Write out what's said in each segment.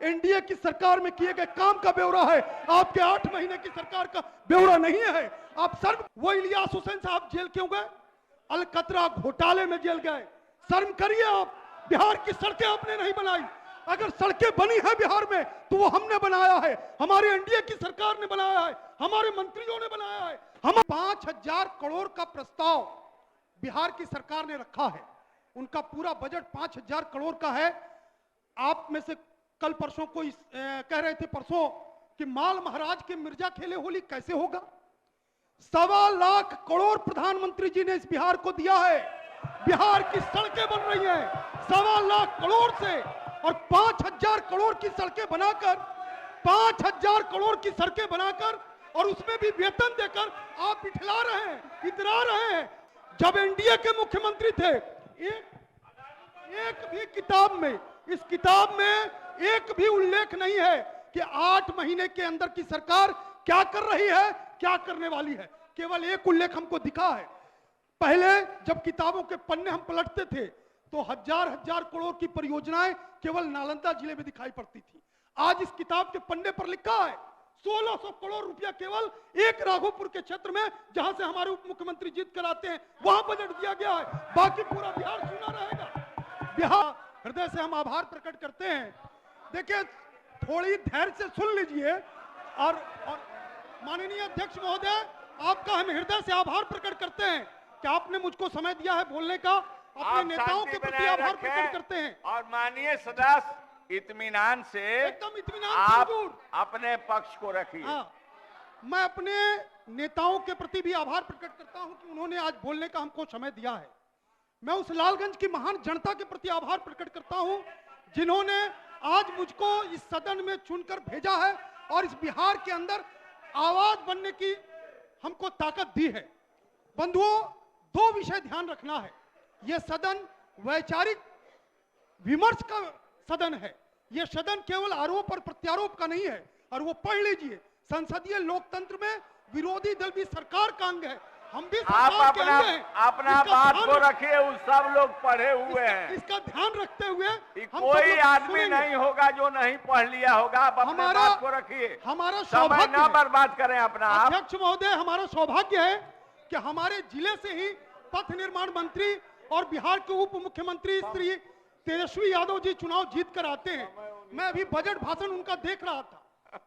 NDA की सरकार में किए गए काम का ब्यौरा है, आपके 8 महीने की सरकार का ब्यौरा नहीं है। आप शर्म, वो इलियास हुसैन साहब जेल क्यों गए? अलकतरा घोटाले में जेल गए। शर्म करिए आप। बिहार की सड़कें आपने नहीं बनाई। अगर सड़कें बनी है बिहार में तो वो हमने बनाया है, हमारे एनडीए की सरकार ने बनाया है, हमारे मंत्रियों ने बनाया है। हम 5,000 करोड़ का प्रस्ताव बिहार की सरकार ने रखा है। उनका पूरा बजट 5,000 करोड़ का है। आप में से कल परसों को कह रहे थे परसों कि माल महाराज के मिर्जा खेले होली, कैसे होगा? 1.25 लाख करोड़ प्रधानमंत्री जी ने इस बिहार को दिया है। बिहार की सड़कें बन रही हैं 1.25 लाख करोड़ से, और 5,000 करोड़ की सड़कें बनाकर, 5,000 करोड़ की सड़कें बनाकर और उसमें भी वेतन देकर आप इठला रहे हैं, इतरा रहे हैं। जब एनडीए के मुख्यमंत्री थे, एक भी किताब में, इस किताब में एक भी उल्लेख नहीं है कि 8 महीने के अंदर की सरकार क्या कर रही है, क्या करने वाली है। केवल एक उल्लेख हमको दिखा है। पहले जब किताबों के पन्ने हम पलटते थे तो हजार करोड़ की परियोजनाएं केवल नालंदा जिले में दिखाई पड़ती थी। आज इस किताब के पन्ने पर लिखा है 1600 करोड़ रुपया केवल एक राघोपुर के क्षेत्र में, जहां से हमारे उप मुख्यमंत्री जीत कर आते हैं, वहां बजट दिया गया है। बाकी पूरा बिहार सुना रहेगा। बिहार हृदय से हम आभार प्रकट करते हैं। देखिए, थोड़ी धैर्य से सुन लीजिए। और माननीय अध्यक्ष महोदय, आपका हम हृदय से आभार प्रकट करते हैं कि आपने मुझको समय दिया है बोलने का। अपने नेताओं के प्रति आभार प्रकट करते हैं। और माननीय सदस्य, इत्मीनान से, एकदम इत्मीनान आप से अपने पक्ष को रखिए। हाँ, मैं अपने नेताओं के प्रति भी आभार प्रकट करता हूं कि उन्होंने आज बोलने का हमको समय दिया है। मैं उस लालगंज की महान जनता के प्रति आभार प्रकट करता हूं जिन्होंने आज मुझको इस सदन में चुनकर भेजा है और इस बिहार के अंदर आवाज बनने की हमको ताकत दी है। बंधुओं, 2 विषय ध्यान रखना है। यह सदन वैचारिक विमर्श का सदन है। यह सदन केवल आरोप और प्रत्यारोप का नहीं है। और वो पढ़ लीजिए, संसदीय लोकतंत्र में विरोधी दल भी सरकार का अंग है। हम भी आप अपना बात को रखिए, उस सब लोग पढ़े हुए हैं। इसका ध्यान रखते हुए कोई आदमी नहीं होगा जो नहीं पढ़ लिया होगा। आप अपनी बात को रखिए, हमारा समय न बर्बाद करें अपना। अध्यक्ष महोदय, हमारा सौभाग्य है कि हमारे जिले से ही पथ निर्माण मंत्री और बिहार के उप मुख्यमंत्री श्री तेजस्वी यादव जी चुनाव जीत कर आते हैं। मैं अभी बजट भाषण उनका देख रहा था,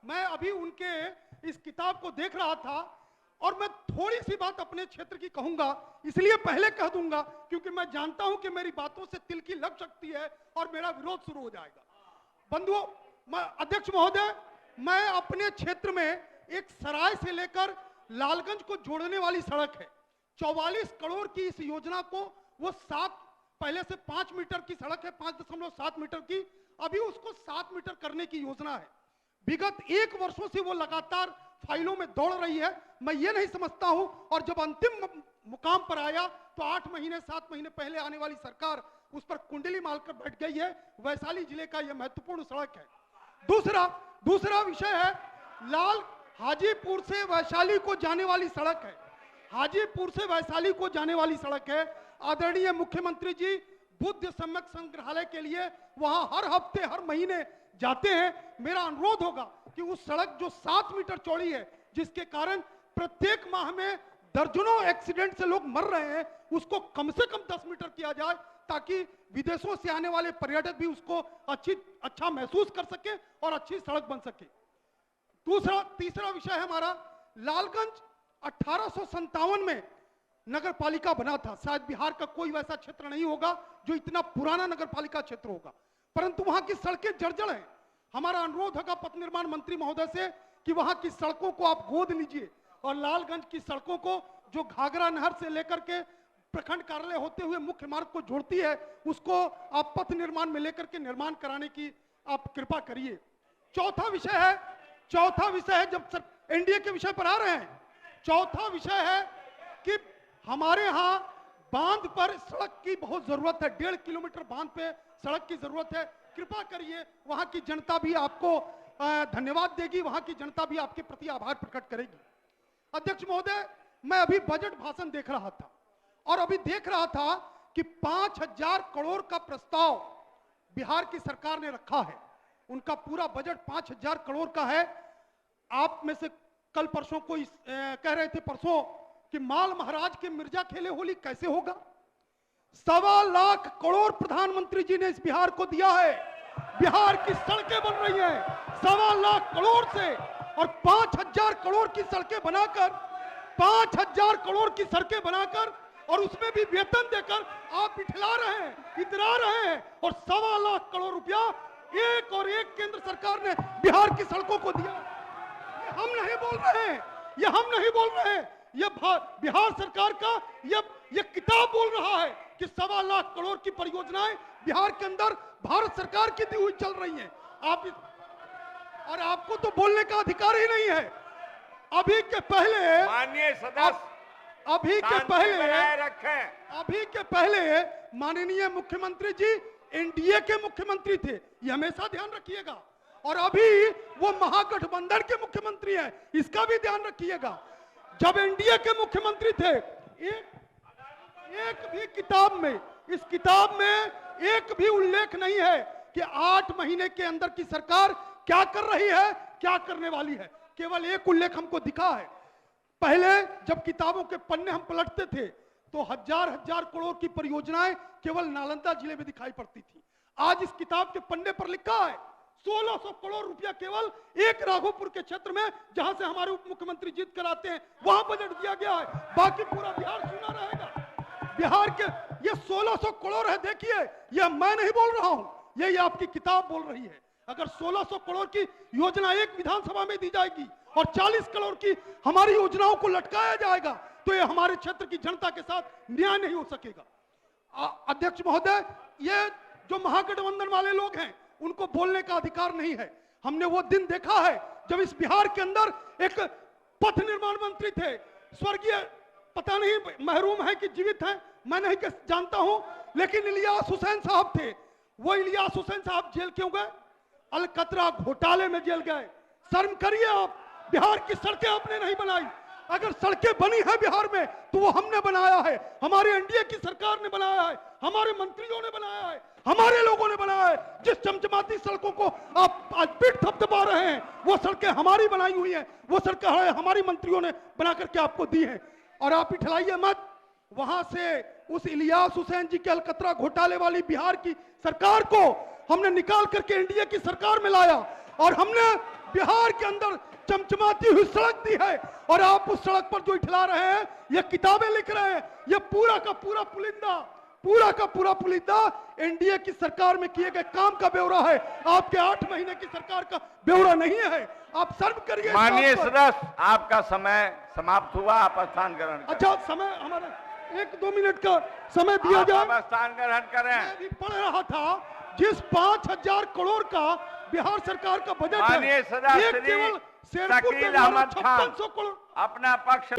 मैं अभी उनके इस किताब को देख रहा था, और मैं थोड़ी सी बात अपने क्षेत्र की कहूंगा, इसलिए पहले कह दूंगा क्योंकि मैं जानता हूं कि मेरी बातों से तिल की लग सकती है और मेरा विरोध शुरू हो जाएगा। बंधुओं, अध्यक्ष महोदय, मैं अपने क्षेत्र में एक सराय से लेकर लालगंज को जोड़ने वाली सड़क है, 44 करोड़ की इस योजना को, वो पहले से 5 मीटर की सड़क है, 5.7 मीटर की, अभी उसको 7 मीटर करने की योजना है। विगत 1 वर्षों से वो लगातार फाइलों में दौड़ रही है। मैं ये नहीं समझता हूं, और जब अंतिम मुकाम पर आया तो 8 महीने 7 महीने पहले आने वाली सरकार उस पर कुंडली मारकर बैठ गई है। वैशाली जिले का यह महत्वपूर्ण सड़क है। दूसरा विषय है हाजीपुर से वैशाली को जाने वाली सड़क है। हाजीपुर से वैशाली को जाने वाली सड़क है। आदरणीय मुख्यमंत्री जी बुद्ध सम्यक संग्रहालय के लिए वहां हर हफ्ते हर महीने जाते हैं। मेरा अनुरोध होगा कि उस सड़क जो 7 मीटर चौड़ी है, जिसके कारण प्रत्येक माह में दर्जनों एक्सीडेंट से लोग मर रहे हैं, उसको कम से कम 10 मीटर किया जाए ताकि विदेशों से आने वाले पर्यटक भी उसको अच्छा महसूस कर सके और अच्छी सड़क बन सके। तीसरा विषय है हमारा, लालगंज 1857 में नगर पालिका बना था। शायद बिहार का कोई वैसा क्षेत्र नहीं होगा जो इतना पुराना नगर पालिका क्षेत्र होगा, परंतु वहां की सड़कें जर्जर हैं। हमारा अनुरोध होगा पथ निर्माण मंत्री महोदय से कि वहां की सड़कों को आप गोद लीजिए और लालगंज की सड़कों को, जो घाघरा नहर से लेकर के प्रखंड कार्यालय होते हुए मुख्य मार्ग को जोड़ती है, उसको आप पथ निर्माण में लेकर के निर्माण कराने की आप कृपा करिए। चौथा विषय है, जब एनडीए के विषय पर आ रहे हैं, चौथा विषय है कि हमारे यहाँ बांध पर सड़क की बहुत जरूरत है। 1.5 किलोमीटर बांध पे सड़क की जरूरत है। कृपा करिए, वहां की जनता भी आपको धन्यवाद देगी, वहां की जनता भी आपके प्रति आभार प्रकट करेगी। अध्यक्ष महोदय, मैं अभी बजट भाषण देख रहा था और अभी देख रहा था कि 5,000 करोड़ का प्रस्ताव बिहार की सरकार ने रखा है। उनका पूरा बजट 5,000 करोड़ का है। आप में से कल परसों कोई कह रहे थे परसों कि माल महाराज के मिर्जा खेले होली, कैसे होगा? 1.25 लाख करोड़ प्रधानमंत्री जी ने इस बिहार को दिया है। बिहार की सड़कें बन रही हैं 1.25 लाख करोड़ से, और 5,000 करोड़ की सड़कें बनाकर 5,000 करोड़ की सड़कें बनाकर और उसमें भी वेतन देकर आप इठला रहे हैं, इतरा रहे हैं, और 1.25 लाख करोड़ रुपया एक और एक केंद्र सरकार ने बिहार की सड़कों को दिया। ये हम नहीं बोल रहे हैं, ये हम नहीं बोल रहे हैं, ये बिहार सरकार का ये किताब बोल रहा है कि 1.25 लाख करोड़ की परियोजनाएं बिहार के अंदर भारत सरकार की दी हुई चल रही हैं। और आपको तो बोलने का अधिकार ही नहीं है। अभी के पहले माननीय सदस्य अभी के पहले माननीय मुख्यमंत्री जी एनडीए के मुख्यमंत्री थे, ये हमेशा ध्यान रखिएगा, और अभी वो महागठबंधन के मुख्यमंत्री हैं, इसका भी ध्यान रखिएगा। जब एनडीए के मुख्यमंत्री थे, एक भी किताब में, इस किताब में एक भी उल्लेख नहीं है कि 8 महीने के अंदर की सरकार क्या कर रही है, क्या करने वाली है। केवल एक उल्लेख हमको दिखा है। पहले जब किताबों के पन्ने हम पलटते थे तो हजार करोड़ की परियोजनाएं केवल नालंदा जिले में दिखाई पड़ती थी। आज इस किताब के पन्ने पर लिखा है 1600 करोड़ रुपया केवल एक राघोपुर के क्षेत्र में, जहां से हमारे उप मुख्यमंत्री जीत कर आते हैं, वहां बजट दिया गया है। बाकी पूरा बिहार सुना रहेगा। बिहार के ये 1600 करोड़ है, देखिए, ये मैं नहीं बोल रहा हूं, ये आपकी किताब बोल रही है। अगर 1600 करोड़ की योजना एक विधानसभा में दी जाएगी और 40 करोड़ की हमारी योजनाओं को लटकाया जाएगा तो ये हमारे क्षेत्र की जनता के साथ न्याय नहीं हो सकेगा। अध्यक्ष महोदय, ये जो महागठबंधन वाले लोग हैं उनको बोलने का अधिकार नहीं है। हमने वो दिन देखा है जब इस बिहार के अंदर एक पथ निर्माण मंत्री थे, स्वर्गीय, पता नहीं महरूम है कि जीवित हैं, मैं नहीं जानता हूं, लेकिन इलियास हुसैन साहब थे। वो इलियास हुसैन साहब जेल क्यों गए? अलकतरा घोटाले में जेल गए। शर्म करिए आप, बिहार की सड़कें आपने नहीं बनाई। अगर सड़कें बनी है बिहार में तो वो हमने बनाया है, हमारे एनडीए की सरकार ने बनाया है, हमारे मंत्रियों ने बनाया है, हमारे लोगों ने बनाया है। जिस चमचमाती सड़कों को आप आज पीठ थपथपा रहे हैं वो सड़कें हमारी बनाई हुई हैं, वो सड़कें हमारी मंत्रियों ने बना करके आपको दी हैं। और आप इठलाइए मत। वहां से उस इलियास हुसैन जी के अलकतरा घोटाले वाली बिहार की सरकार को हमने निकाल करके एनडीए की सरकार में लाया और हमने बिहार के अंदर चमचमाती हुई सड़क दी है। और आप उस सड़क पर जो इठला रहे हैं, ये किताबें लिख रहे हैं, ये पूरा का पूरा पुलिंदा एनडीए की सरकार में किए गए काम का ब्यौरा है। आपके 8 महीने की सरकार का ब्यौरा नहीं है। आप सर्व करिए। माननीय सदस्य, आपका समय समाप्त हुआ, आप स्थान ग्रहण करें। अच्छा, समय हमारा 1-2 मिनट का समय दिया जाए। स्थान ग्रहण करें। मैं भी पढ़ रहा था, जिस 5,000 करोड़ का बिहार सरकार का बजट माननीय सदस्य केवल शेरपुर के शकील अहमद खान 5600 करोड़ अपना पक्ष